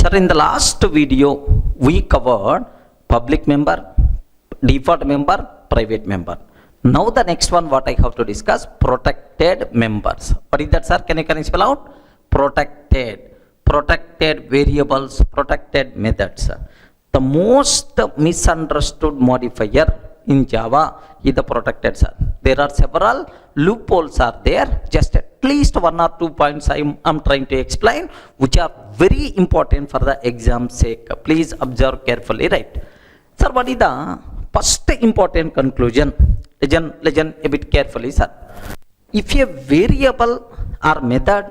Sir, in the last video, we covered public member, default member, private member. Now the next one, what I have to discuss, protected members. What is that, sir? Can you spell out? Protected variables, protected methods. The most misunderstood modifier in Java is the protected, sir. There are several loopholes are there. Just at least 1 or 2 points I'm trying to explain, which are very important for the exam sake. Please observe carefully, right? Sir, what is the first important conclusion? Listen a bit carefully, sir. If a variable or method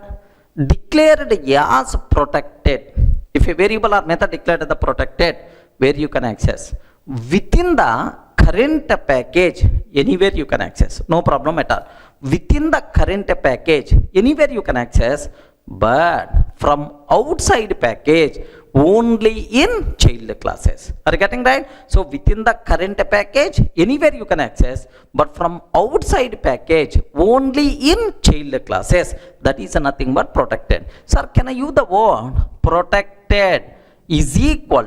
declared as protected, if a variable or method declared as the protected, where you can access within the current package, anywhere you can access, no problem at all. Within the current package, anywhere you can access, but from outside package, only in child classes. Are you getting right? So within the current package, anywhere you can access, but from outside package, only in child classes. That is nothing but protected. Sir, can I use the word protected is equal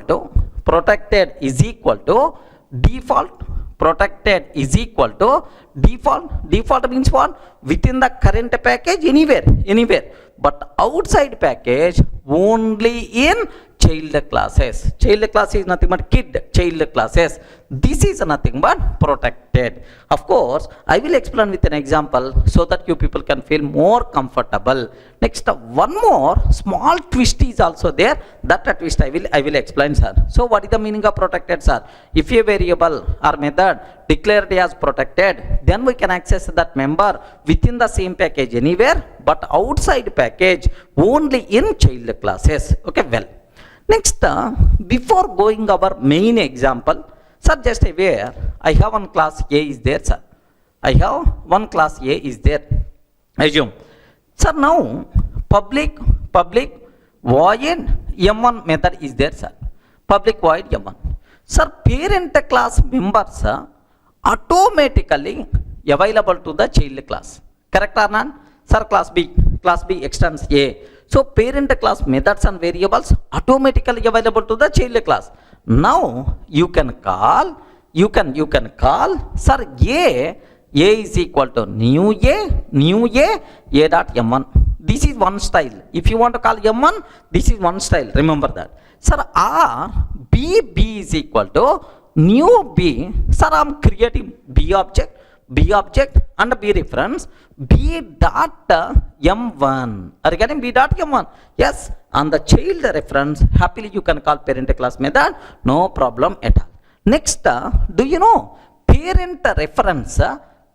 to default? Protected is equal to default. Default means what? Within the current package, anywhere. But outside package, only in child classes. Child class is nothing but child classes. This is nothing but protected. Of course, I will explain with an example so that you people can feel more comfortable. Next, one more small twist is also there. That twist I will explain, sir. So what is the meaning of protected, sir? If a variable or method declared as protected, then we can access that member within the same package anywhere, but outside package only in child classes. Okay, well. Next, before going our main example, sir, just aware, I have one class A is there, sir. I have one class A is there. Assume. Sir, now public void M1 method is there, sir. Public void M1. Sir, parent class members automatically available to the child class. Correct or not? Sir, class B extends A. So parent class methods and variables automatically available to the child class. Now you can call, sir, A is equal to new A dot M1. This is one style. If you want to call M1, this is one style. Remember that. Sir, R B is equal to new B. Sir, I am creating B object and B reference, B dot M1. Are you getting B dot M1? Yes. On the child reference, happily you can call parent class method, no problem at all. Next, do you know parent reference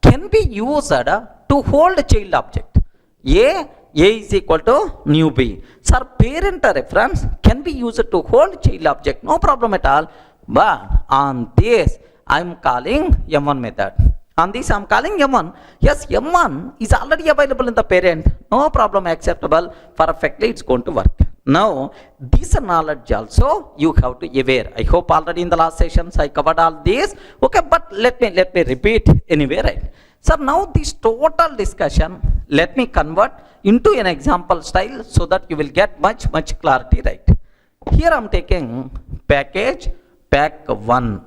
can be used to hold child object? A is equal to new B. Sir, parent reference can be used to hold child object, no problem at all. But on this, I am calling M1 method. On this, I am calling M1. Yes, M1 is already available in the parent. No problem, acceptable. Perfectly, it's going to work. Now, this knowledge also you have to aware. I hope already in the last sessions I covered all this. Okay, but let me repeat anyway, right? Sir, now this total discussion, let me convert into an example style so that you will get much clarity, right? Here I am taking package pack 1.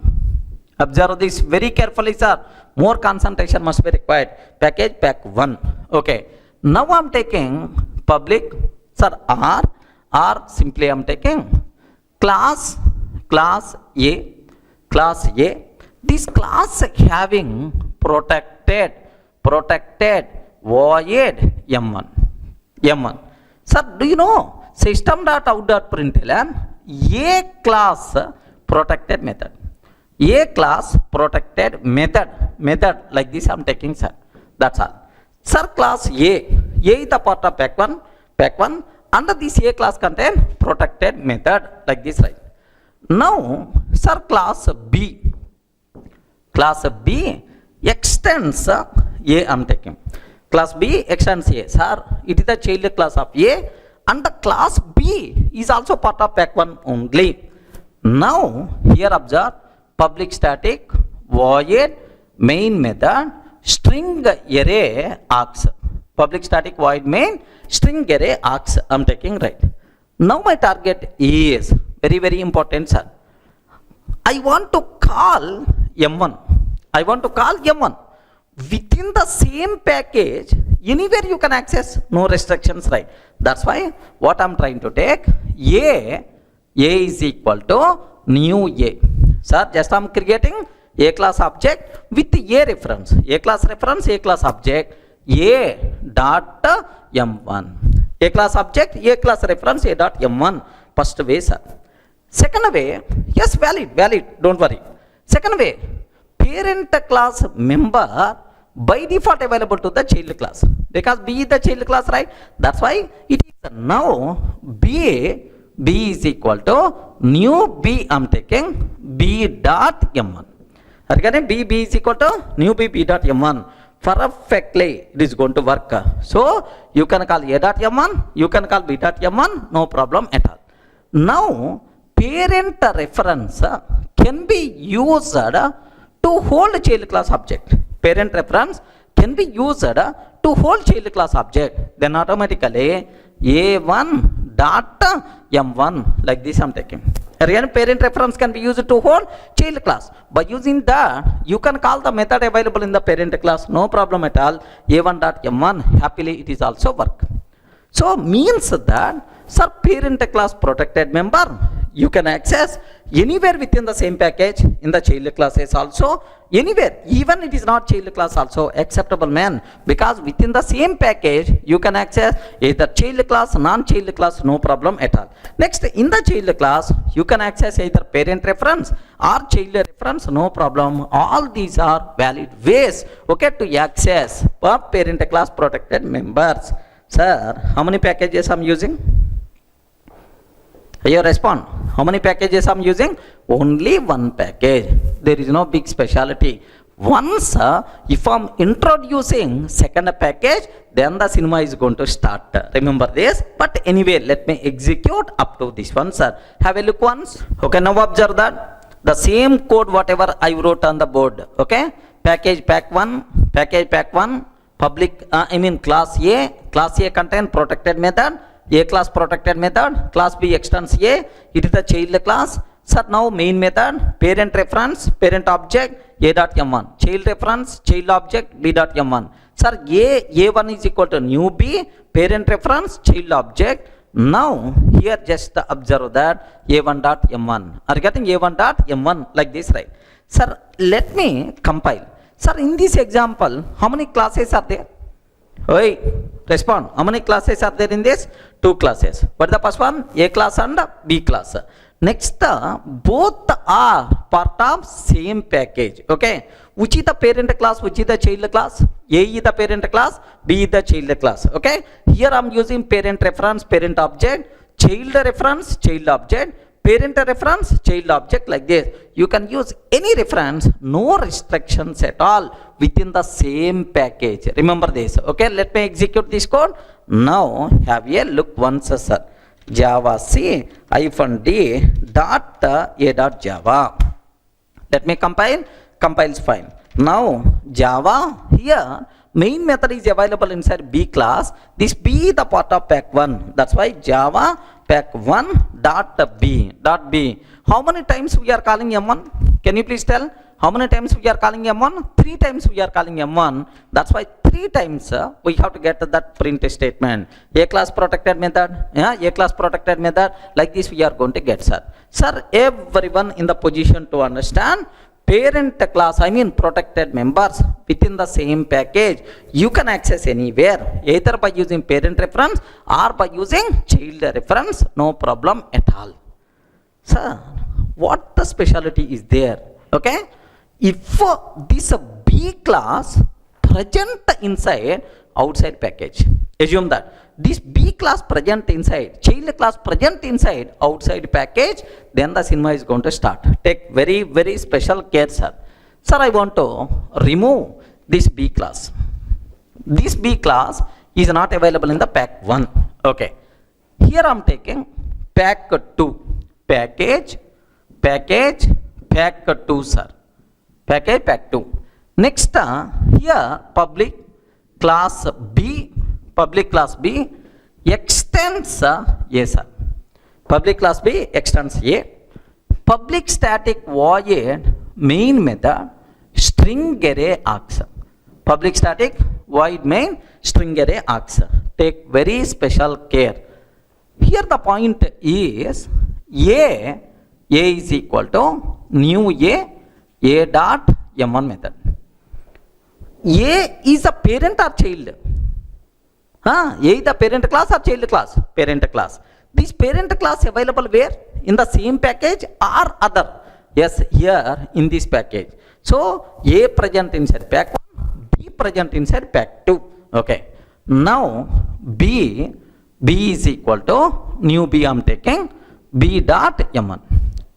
Observe this very carefully, sir. More concentration must be required. Package pack 1. Okay. Now I am taking public, sir, R simply I am taking class A. This class having protected void M1. Sir, do you know system.out.println A class protected method. A class protected method like this I am taking, sir. That's all. Sir, class A is the part of pack 1. Under this A class contain protected method like this, right? Now, sir, class B extends A I am taking. Class B extends A. Sir, it is the child class of A and the class B is also part of pack 1 only. Now, here observe public static void main method string array args. Public static void main string array args. I'm taking right. Now my target is very, very important, sir. I want to call M1. I want to call M1. Within the same package, anywhere you can access, no restrictions, right? That's why what I'm trying to take, A is equal to new A. Sir, just I'm creating A class object with A reference. A class reference, A class object, A dot M1. A class object, A class reference, A dot M1. First way, sir. Second way, yes, valid, don't worry. Second way, parent class member by default available to the child class, because B is the child class, right? That's why it is now B is equal to new B. I'm taking B dot M1. Again, B is equal to new B dot M1. Perfectly it is going to work. So you can call A dot M1, you can call B dot M1, no problem at all. Now parent reference can be used to hold child class object. Parent reference can be used to hold child class object. Then automatically A1 dot M1, like this I'm taking. Again, parent reference can be used to hold child class. By using that, you can call the method available in the parent class, no problem at all. A1 dot M1, happily it is also work. So means that, sir, parent class protected member you can access anywhere within the same package, in the child classes also, anywhere, even it is not child class also acceptable, man, because within the same package you can access either child class, non-child class, no problem at all. Next, in the child class you can access either parent reference or child reference, no problem. All these are valid ways, okay, to access parent class protected members. Sir, how many packages I'm using? You respond. How many packages I'm using? Only one package. There is no big speciality. Once if I'm introducing second package, then the cinema is going to start. Remember this. But anyway, let me execute up to this one, sir. Have a look once. Okay, now observe that the same code whatever I wrote on the board. Okay, package pack 1, package pack 1, public class A contain protected method, A class protected method, class B extends A, it is the child class. Sir, now main method, parent reference, parent object, A dot M1, child reference, child object, B dot M1. Sir, A1 is equal to new B, parent reference, child object. Now here just observe that A1 dot M1. Are you getting A1 dot M1 like this, right? Sir, let me compile. Sir, in this example, how many classes are there? Oi, respond. How many classes are there in this? 2 classes. What is the first one? A class and B class. Next, both are part of same package. Okay. Which is the parent class? Which is the child class? A is the parent class, B is the child class. Okay. Here I am using parent reference, parent object, child reference, child object, parent reference, child object, like this. You can use any reference, no restrictions at all within the same package. Remember this. Okay, let me execute this code. Now have a look once, sir. Java C -d dot A dot Java. Let me compile. Compiles fine. Now Java here main method is available inside B class. This B is the part of pack 1. That's why Java pack 1 dot B. How many times we are calling M1? Can you please tell? How many times we are calling M1? 3 times we are calling M1. That's why 3 times we have to get that print statement. A class protected method, A class protected method, like this we are going to get, sir. Sir, everyone in the position to understand, parent class, protected members within the same package, you can access anywhere, either by using parent reference or by using child reference, no problem at all. Sir, what the specialty is there? Okay, if this B class present inside outside package, assume that this B class present inside, child class present inside outside package, then the cinema is going to start. Take very, very special care, sir. Sir, I want to remove this B class. This B class is not available in the pack 1. Okay. Here I am taking pack 2. Package, pack 2, sir. Package, pack 2. Next, here public class B, extends A, sir. Public class B extends A. Public static void main method string array args. Public static void main string array args. Take very special care. Here the point is A is equal to new A dot M1 method. A is a parent or child? A is the parent class or child class? Parent class. This parent class available where? In the same package or other? Yes, here in this package. So A present inside pack 1, B present inside pack 2. Okay. Now B is equal to new B I am taking B dot M1.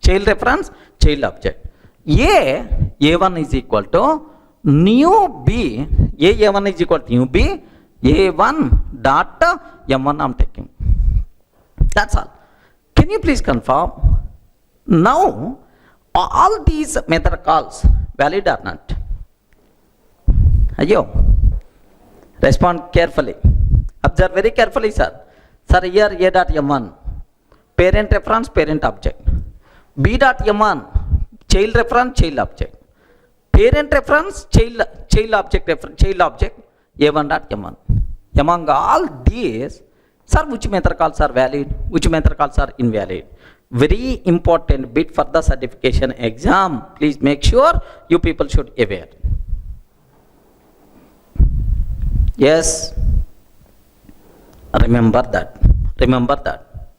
Child reference, child object. A1 is equal to new B. A1 is equal to new B. A1 dot M1 I am taking. That's all. Can you please confirm? Now, all these method calls valid or not? Ayo, respond carefully. Observe very carefully, sir. Sir, here A dot M1, parent reference, parent object. B dot M1, child reference, child object. Parent reference, child object reference, child object. A1 dot M1. Among all these, sir, which method calls are valid? Which method calls are invalid? Very important bit for the certification exam. Please make sure you people should aware. Yes. Remember that. Remember that.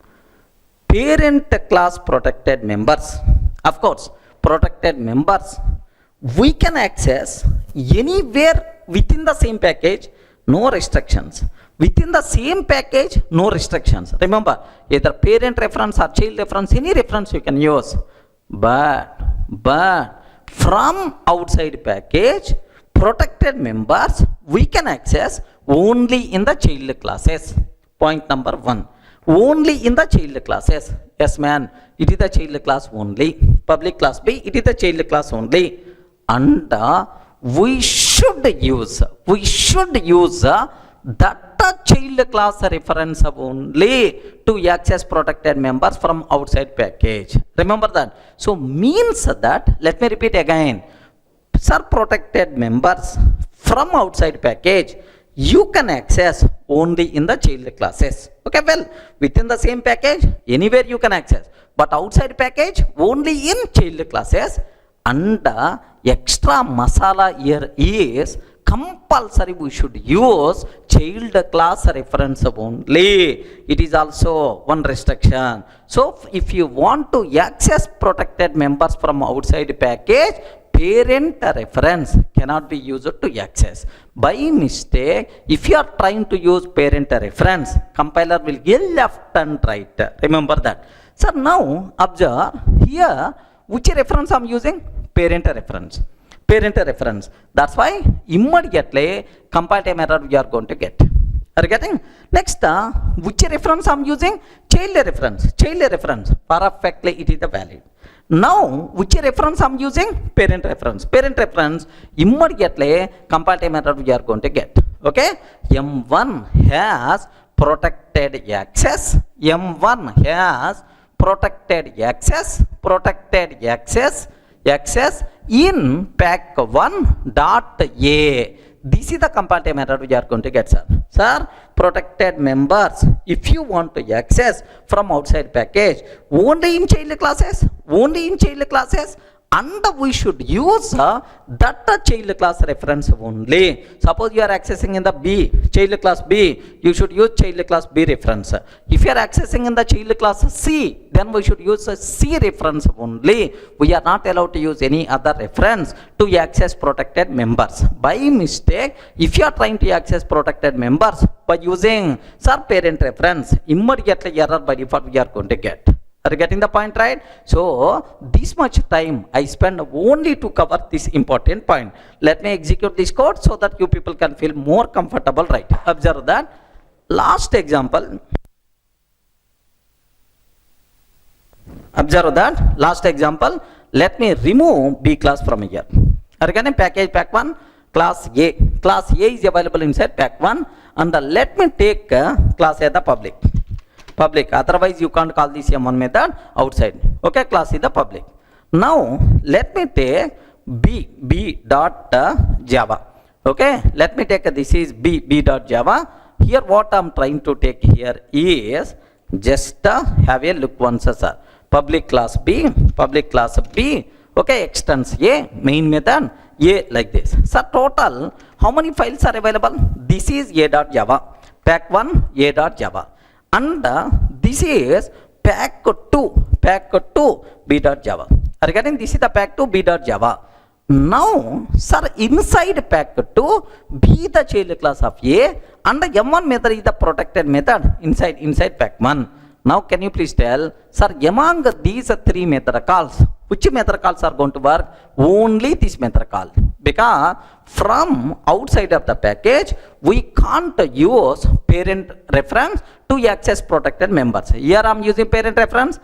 Parent class protected members. Of course, protected members we can access anywhere within the same package, no restrictions. Within the same package, no restrictions. Remember, either parent reference or child reference, any reference you can use. But from outside package, protected members we can access only in the child classes. Point number 1. Only in the child classes. Yes, man, it is the child class only. Public class B, it is the child class only. And we should use that child class reference only to access protected members from outside package. Remember that. So means that, let me repeat again, sir, protected members from outside package you can access only in the child classes. Okay, well, within the same package anywhere you can access, but outside package only in child classes. And extra masala here is compulsory we should use child class reference only. It is also one restriction. So if you want to access protected members from outside package, parent reference cannot be used to access. By mistake, if you are trying to use parent reference, compiler will give left and right. Remember that. So now observe here, which reference I am using? Parent reference. Parent reference. That's why immediately compile time error we are going to get. Are you getting? Next, which reference I am using? Child reference. Child reference. Perfectly it is the valid. Now, which reference I am using? Parent reference. Parent reference, immediately compile time error we are going to get. Okay? M1 has protected access. M1 has protected access. Protected access in pack 1 dot A. This is the compile time error we are going to get, sir. Sir, protected members, if you want to access from outside package, only in child classes, and we should use that child class reference only. Suppose you are accessing in the B, child class B, you should use child class B reference. If you are accessing in the child class C, then we should use a C reference only. We are not allowed to use any other reference to access protected members. By mistake, if you are trying to access protected members by using sir parent reference, immediately error by default we are going to get. Are you getting the point, right? So this much time I spend only to cover this important point. Let me execute this code so that you people can feel more comfortable, right? Observe that. Last example. Observe that. Last example. Let me remove B class from here. Are you getting? Package pack 1, class A. Class A is available inside pack 1, and let me take class A the public. public. Otherwise you can't call this M1 method outside. Okay, class is the public. Now let me take b dot java. Okay, let me take this is b dot java. Here what I'm trying to take here is just have a look once, sir. Public class b, okay, extends a, main method a, like this. So total how many files are available? This is a.java, pack1 a.java, and this is pack2 b.java. Are you getting? This is the pack2 b.java. Now sir, inside pack2 be the child class of a, and m1 method is the protected method inside pack1. Now can you please tell, sir, among these three method calls, which method calls are going to work? Only this method call, because from outside of the package we can't use parent reference to access protected members. Here I'm using parent reference,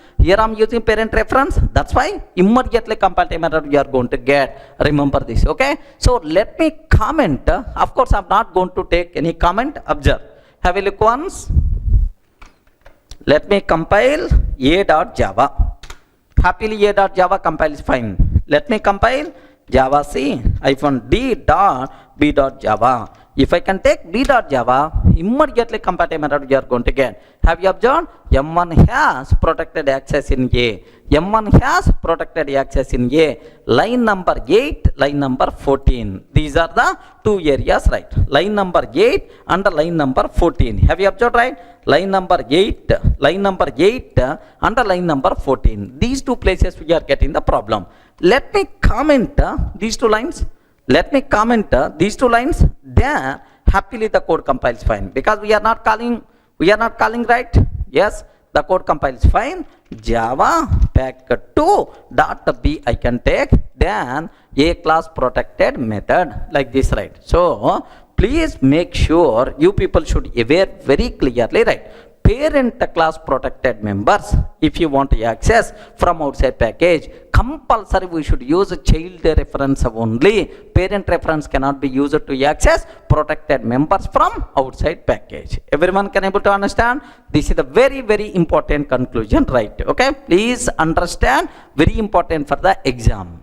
that's why immediately compile time error you are going to get. Remember this, okay? So let me comment. Of course I'm not going to take any comment. Observe, have a look once. Let me compile a.java. Happily a.java compile is fine. Let me compile java c -d dot b.java. If I can take b.java, immediately compile time error you are going to get. Have you observed? M1 has protected access in A. M1 has protected access in A. Line number 8, line number 14. These are the two areas, right? Line number 8 and line number 14. Have you observed, right? Line number 8 and line number 14. These two places we are getting the problem. Let me comment these two lines. Then happily the code compiles fine, because we are not calling, right? Yes, the code compiles fine. Java pack2 dot b I can take, then a class protected method, like this, right? So please make sure you people should aware very clearly, right? Parent class protected members, if you want to access from outside package, compulsory we should use child reference only. Parent reference cannot be used to access protected members from outside package. Everyone can able to understand? This is a very, very important conclusion, right? Okay, please understand, very important for the exam.